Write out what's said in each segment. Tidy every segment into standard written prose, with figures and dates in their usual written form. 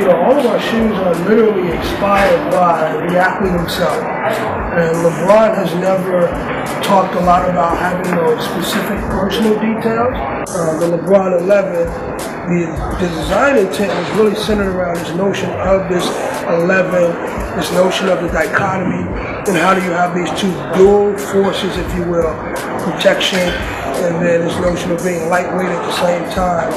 all of our shoes are literally inspired by the athlete himself. And LeBron has never talked a lot about having those specific personal details. The LeBron 11, the design intent was really centered around this notion of this 11, this notion of the dichotomy, and how do you have these two dual forces, if you will, protection, and then this notion of being lightweight at the same time,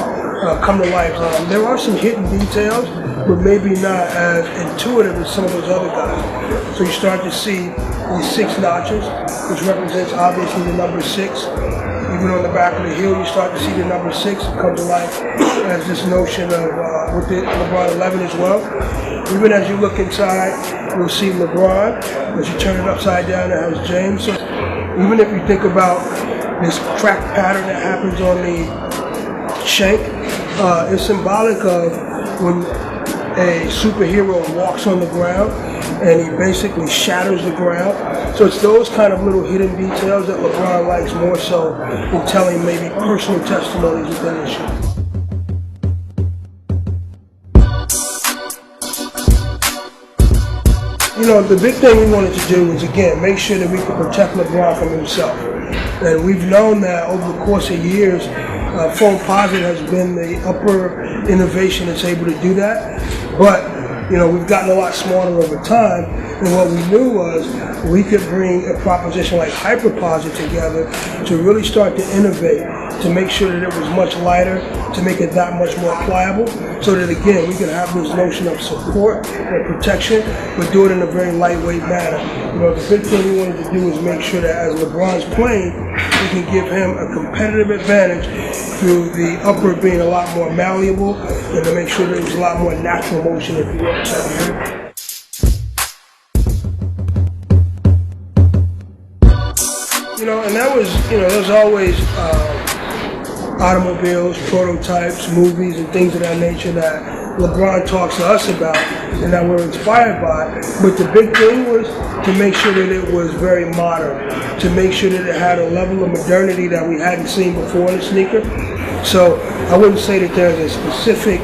come to life. There are some hidden details, but maybe not as intuitive as some of those other guys. So you start to see these 6 notches, which represents obviously the number 6. Even on the back of the heel, you start to see the number 6 come to life as this notion of with the LeBron 11 as well. Even as you look inside, you'll see LeBron. As you turn it upside down, it has James. So even if you think about this track pattern that happens on the shank, it's symbolic of when a superhero walks on the ground and he basically shatters the ground. So it's those kind of little hidden details that LeBron likes more so than telling maybe personal testimonies within the shoe. The big thing we wanted to do was, again, make sure that we could protect LeBron from himself. And we've known that over the course of years, Foamposite has been the upper innovation that's able to do that. But, we've gotten a lot smarter over time. And what we knew was we could bring a proposition like Hyperposit together to really start to innovate, to make sure that it was much lighter, to make it that much more pliable, so that again we can have this notion of support and protection, but do it in a very lightweight manner. The big thing we wanted to do is make sure that as LeBron's playing, we can give him a competitive advantage through the upper being a lot more malleable, and to make sure that it was a lot more natural motion, if you will. And that was, there's always automobiles, prototypes, movies, and things of that nature that LeBron talks to us about and that we're inspired by. But the big thing was to make sure that it was very modern, to make sure that it had a level of modernity that we hadn't seen before in a sneaker. So I wouldn't say that there's a specific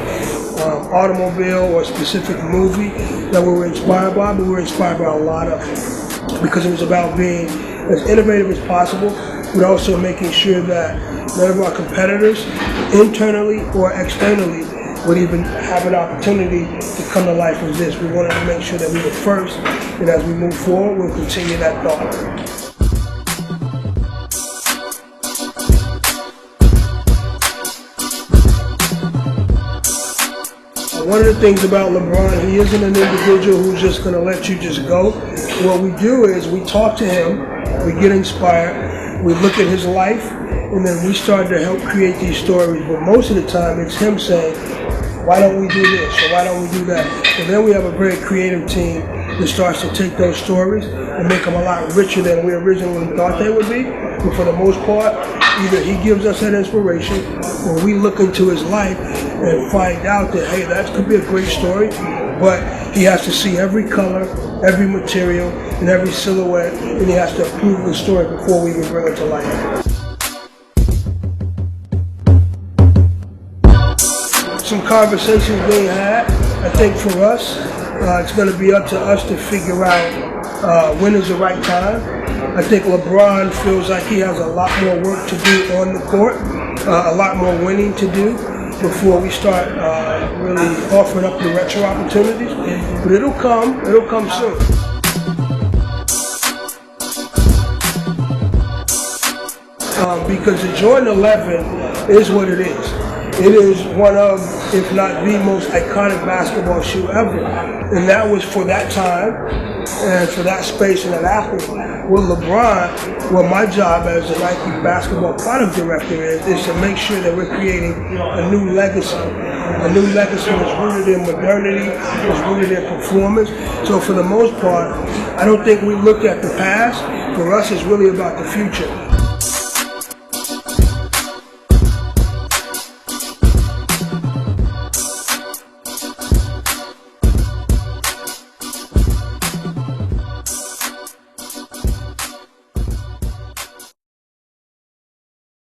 automobile or a specific movie that we were inspired by, but we were inspired by a lot of it because it was about being as innovative as possible, but also making sure that none of our competitors, internally or externally, would even have an opportunity to come to life with this. We wanted to make sure that we were first, and as we move forward, we'll continue that thought. One of the things about LeBron, he isn't an individual who's just going to let you just go. What we do is we talk to him, we get inspired, we look at his life, and then we start to help create these stories. But most of the time, it's him saying, why don't we do this, or why don't we do that? And then we have a very creative team that starts to take those stories and make them a lot richer than we originally thought they would be. But for the most part, either he gives us that inspiration, or we look into his life and find out that, hey, that could be a great story, but he has to see every color, every material, and every silhouette, and he has to approve the story before we even bring it to life. Some conversations being had. I think for us, it's going to be up to us to figure out when is the right time. I think LeBron feels like he has a lot more work to do on the court, a lot more winning to do before we start really offering up the retro opportunities. But it'll come soon. Because the Jordan 11 is what it is. It is one of, if not the most iconic basketball shoe ever. And that was for that time and for that space and that athlete. With LeBron, what my job as the Nike basketball product director is to make sure that we're creating a new legacy. A new legacy that's rooted in modernity, that's rooted in performance. So for the most part, I don't think we look at the past. For us, it's really about the future.